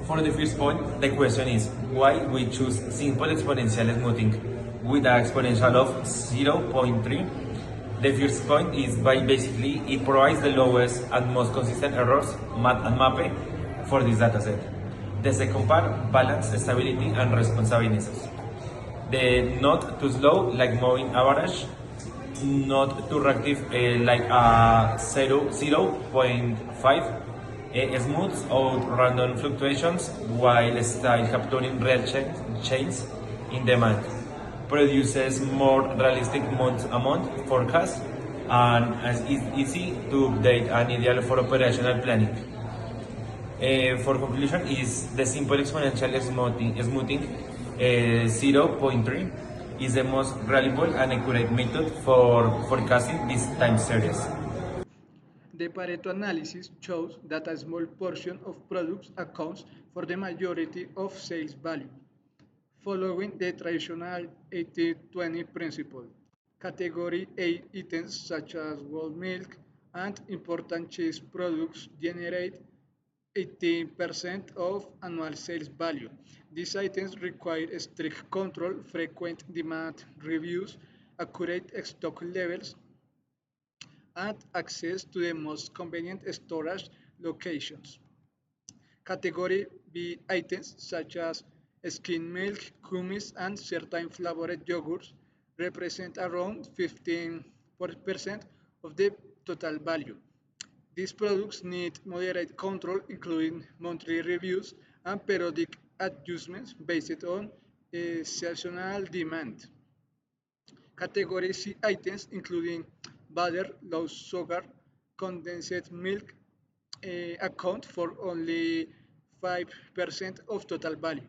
For the first point, the question is why we choose simple exponential smoothing with an exponential of 0.3. The first point is by basically it provides the lowest and most consistent errors math and MAPE for this dataset. The second part, balance, stability and responsiveness. The not too slow like moving average, not too reactive like a 0.5. Smooths out random fluctuations while still capturing real change in demand. Produces more realistic month-to-month forecast and is easy to update and ideal for operational planning. For conclusion, is the simple exponential smoothing 0.3 is the most reliable and accurate method for forecasting this time series. The Pareto analysis shows that a small portion of products accounts for the majority of sales value, following the traditional 80-20 principle. Category A items such as whole milk and important cheese products generate 18% of annual sales value. These items require strict control, frequent demand reviews, accurate stock levels, and access to the most convenient storage locations. Category B items such as skim milk, gummies, and certain flavored yogurts represent around 15% of the total value. These products need moderate control, including monthly reviews and periodic adjustments based on seasonal demand. Category C items including butter, low sugar, condensed milk account for only 5% of total value.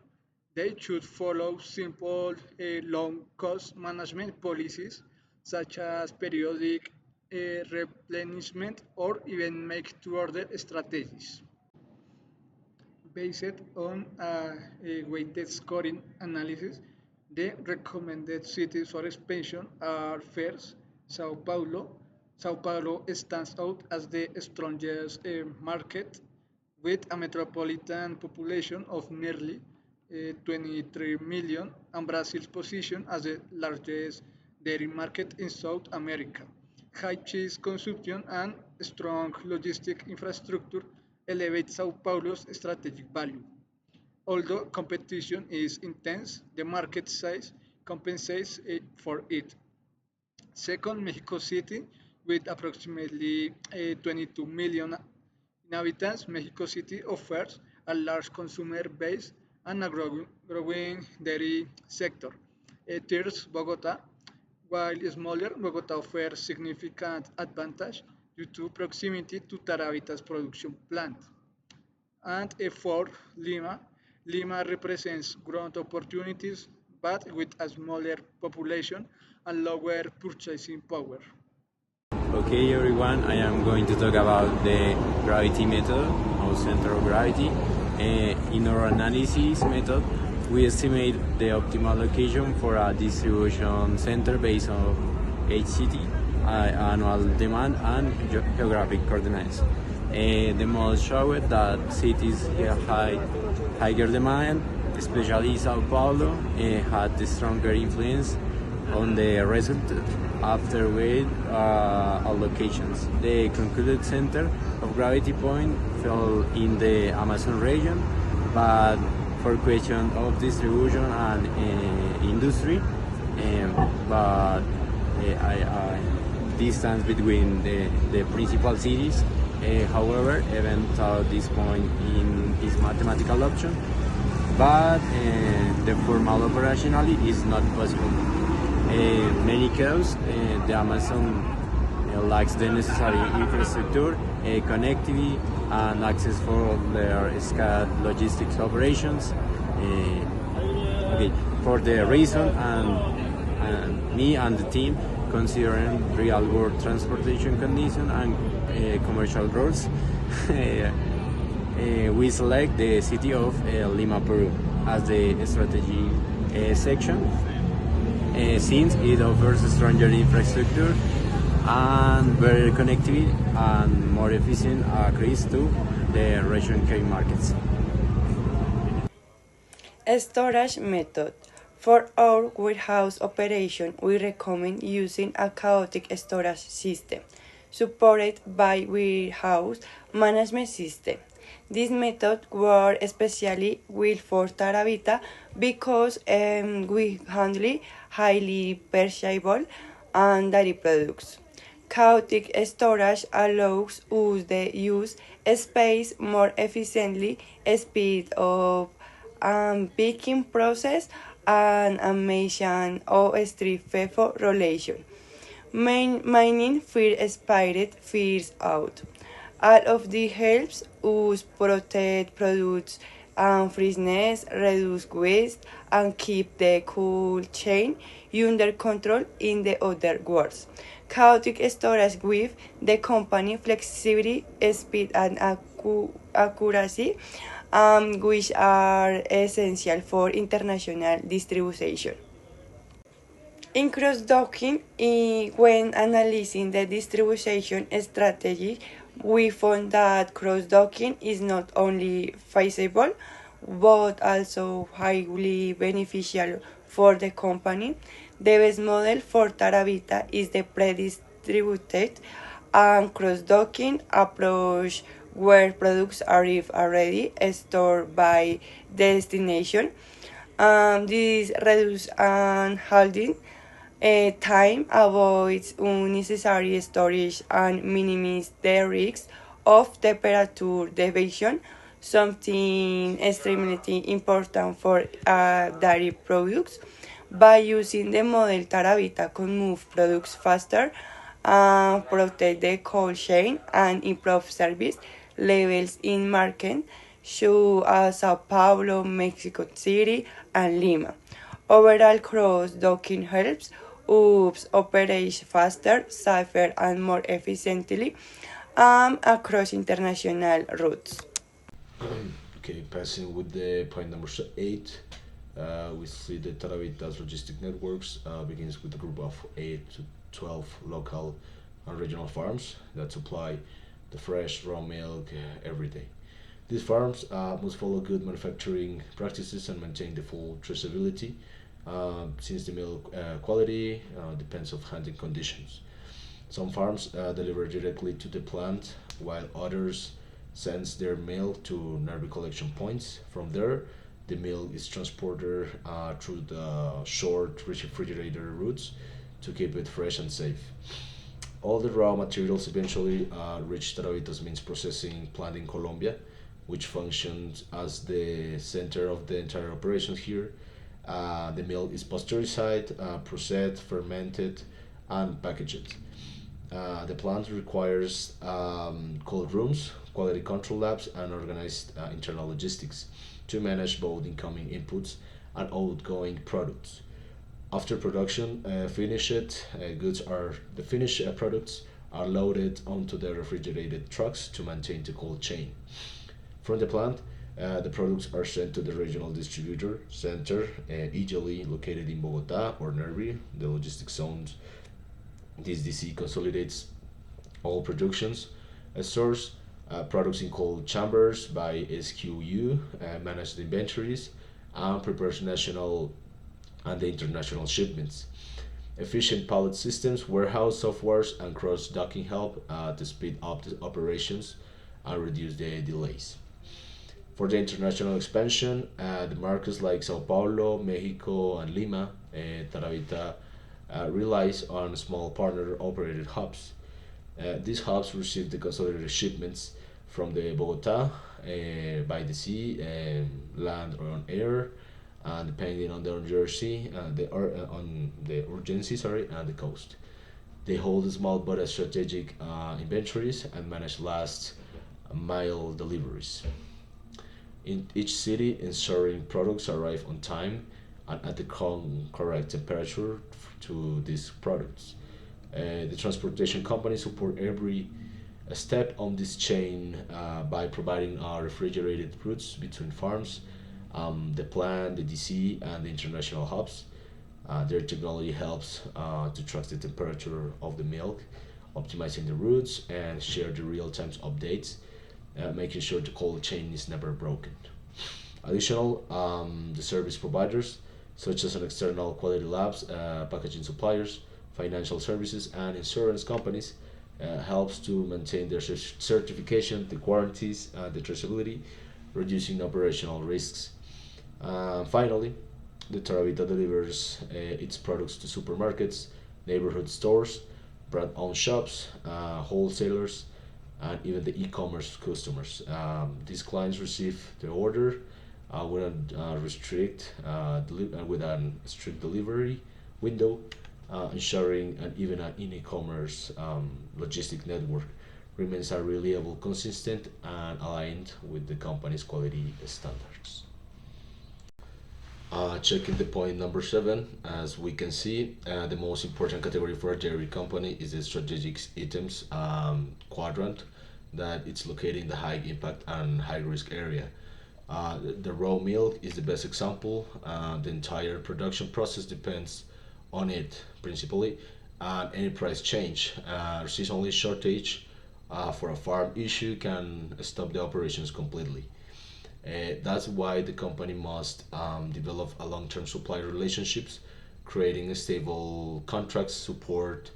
They should follow simple long cost management policies such as periodic replenishment or even make to order strategies. Based on a weighted scoring analysis, the recommended cities for expansion are first Sao Paulo. Sao Paulo stands out as the strongest market with a metropolitan population of nearly 23 million and Brazil's position as the largest dairy market in South America. High cheese consumption and strong logistic infrastructure elevate Sao Paulo's strategic value. Although competition is intense, the market size compensates for it. Second, Mexico City, with approximately 22 million inhabitants, Mexico City offers a large consumer base and a growing dairy sector. Third, Bogota, while smaller, Bogota offers significant advantage due to proximity to Tarabita's production plant. And fourth, Lima. Lima represents growth opportunities but with a smaller population and lower purchasing power. Okay everyone, I am going to talk about the gravity method or center of gravity. In our analysis method, we estimate the optimal location for a distribution center based on HCT, annual demand and geographic coordinates. The model showed that cities have higher demand, especially Sao Paulo, had the stronger influence on the result after weight allocations. The concluded center of gravity point fell in the Amazon region, but for question of distribution and industry, but distance between the principal cities. However, even though this point is mathematical option, but the formal operationally is not possible. In many cases, the Amazon lacks the necessary infrastructure, connectivity, and access for their SCAD logistics operations. Okay, for the reason, and me and the team, considering real-world transportation conditions and commercial routes, we select the city of Lima, Peru as the strategy section, since it offers a stronger infrastructure and better connectivity and more efficient access to the region key markets. Storage method. For our warehouse operation, we recommend using a chaotic storage system supported by warehouse management system. This method works especially well for Tarabita because we handle highly perishable and dairy products. Chaotic storage allows us to use space more efficiently, speed up picking process, and a mention of strict FIFO relation. Mining fear spirit fears out. All of this helps us protect products and freshness, reduce waste, and keep the cool chain under control. In the other words, chaotic storage give the company flexibility, speed, and accuracy, which are essential for international distribution. In cross-docking, when analyzing the distribution strategy, we found that cross-docking is not only feasible but also highly beneficial for the company. The best model for Tarabita is the pre-distributed and cross-docking approach where products arrive already stored by destination. This reduces holding time, avoids unnecessary storage, and minimizes the risk of temperature deviation, something extremely important for dairy products. By using the model, Tarabita can move products faster, protect the cold chain, and improve service levels in markets such as Sao Paulo, Mexico City, and Lima. Overall, cross-docking helps us operate faster, safer, and more efficiently across international routes. Okay, passing with the point number 8, we see the Tarabita's logistic networks begins with a group of 8 to 12 local and regional farms that supply the fresh raw milk every day. These farms must follow good manufacturing practices and maintain the full traceability, since the milk quality depends on handling conditions. Some farms deliver directly to the plant, while others sends their milk to nearby collection points. From there, the milk is transported through the short refrigerator routes to keep it fresh and safe. All the raw materials eventually reach Taravita's means processing plant in Colombia, which functions as the center of the entire operation here. The milk is pasteurized, processed, fermented, and packaged. The plant requires cold rooms, quality control labs, and organized internal logistics to manage both incoming inputs and outgoing products. After production, finished products are loaded onto the refrigerated trucks to maintain the cold chain. From the plant, the products are sent to the regional distributor center, usually located in Bogota or nearby the logistic zones. This DC consolidates all productions, stores products in cold chambers by SQU, manage the inventories, and prepares national and the international shipments. Efficient pallet systems, warehouse softwares, and cross-docking help to speed up the operations and reduce the delays. For the international expansion, the markets like Sao Paulo, Mexico, and Lima, Taravita relies on small partner-operated hubs. These hubs receive the consolidated shipments from the Bogota by the sea, land, or on air, and depending on the urgency, and the coast. They hold small but strategic inventories and manage last mile deliveries in each city, ensuring products arrive on time and at the correct temperature to these products. The transportation companies support every step on this chain by providing refrigerated routes between farms, the plant, the DC, and the international hubs. Their technology helps to track the temperature of the milk, optimizing the routes, and share the real-time updates, making sure the cold chain is never broken. Additional, the service providers, such as an external quality labs, packaging suppliers, financial services, and insurance companies, helps to maintain their certification, the guarantees, the traceability, reducing operational risks. Finally, the Tarabita delivers its products to supermarkets, neighborhood stores, brand-owned shops, wholesalers, and even the e-commerce customers. These clients receive the order with a strict delivery window, ensuring and even an e-commerce logistic network remains a reliable, consistent, and aligned with the company's quality standards. Checking the point number 7, as we can see, the most important category for a dairy company is the strategic items quadrant, that it's located in the high impact and high risk area. The raw milk is the best example. The entire production process depends on it principally, and any price change, seasonal shortage for a farm issue can stop the operations completely. That's why the company must develop a long-term supplier relationships, creating stable contracts, support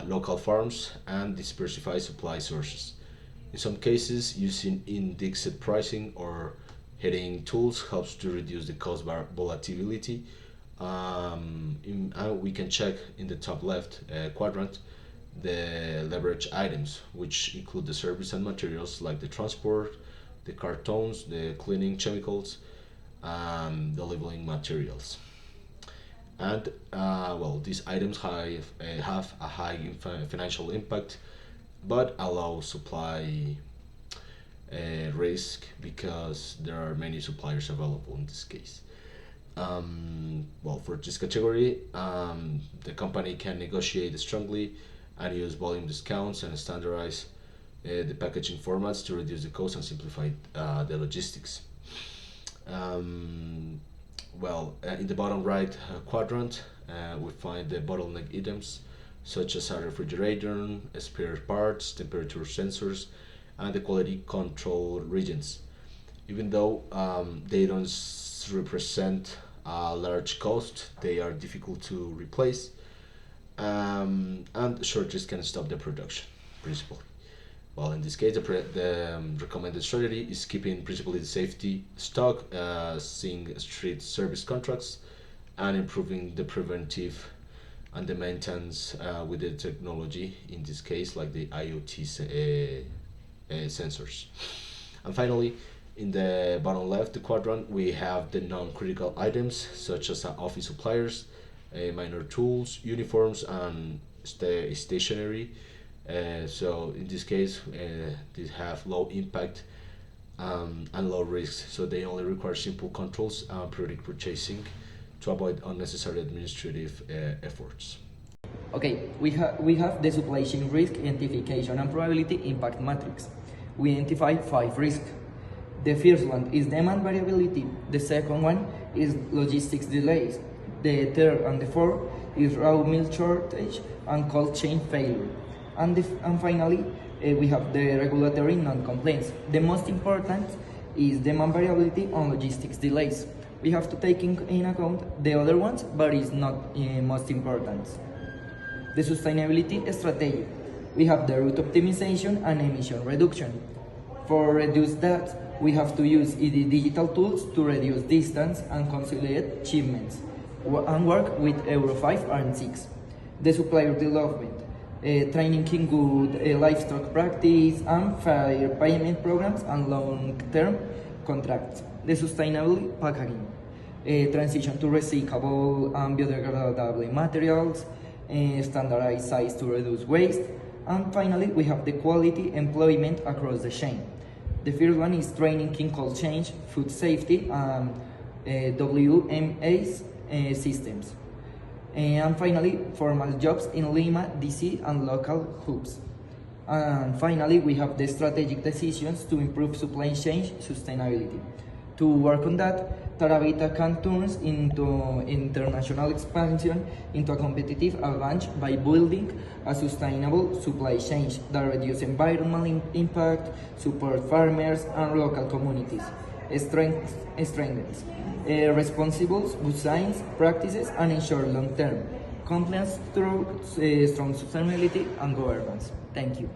local farms, and diversify supply sources. In some cases, using indexed pricing or hedging tools helps to reduce the cost volatility. We can check in the top left quadrant the leverage items, which include the service and materials like the transport, the cartons, the cleaning chemicals, the labeling materials. And these items have a high financial impact, but allow supply risk because there are many suppliers available in this case. For this category, the company can negotiate strongly and use volume discounts and standardize the packaging formats to reduce the cost and simplify the logistics. In the bottom right quadrant, we find the bottleneck items such as a refrigerator, spare parts, temperature sensors, and the quality control regions. Even though they don't represent a large cost, they are difficult to replace, and shortages can stop the production, principally. In this case, the recommended strategy is keeping principally the safety stock, seeing strict service contracts, and improving the preventive and the maintenance with the technology, in this case, like the IoT sensors. And finally, in the bottom left quadrant, we have the non-critical items such as office suppliers, minor tools, uniforms, and stationery. So in this case, these have low impact and low risk, so they only require simple controls and periodic purchasing to avoid unnecessary administrative efforts. Okay, we have the supply chain risk identification and probability impact matrix. We identify 5 risks. The first one is demand variability. The second one is logistics delays. The third and the fourth is raw milk shortage and cold chain failure. And finally, we have the regulatory non-complaints. The most important is demand variability and logistics delays. We have to take in account the other ones, but it's not most important. The sustainability strategy. We have the route optimization and emission reduction. For reduce that, we have to use digital tools to reduce distance and consolidate shipments, and work with Euro 5 and 6. The supplier development. Training in good livestock practice and fair payment programs and long-term contracts. The sustainable packaging, transition to recyclable and biodegradable materials, standardized size to reduce waste, and finally we have the quality employment across the chain. The first one is training in cold chain, food safety, and WMS systems. And finally, formal jobs in Lima, DC, and local hubs. And finally, we have the strategic decisions to improve supply chain sustainability. To work on that, Tarabita can turn into international expansion into a competitive advantage by building a sustainable supply chain that reduces environmental impact, support farmers and local communities. strengthens responsible good science practices and ensure long-term compliance through strong sustainability and governance. Thank you.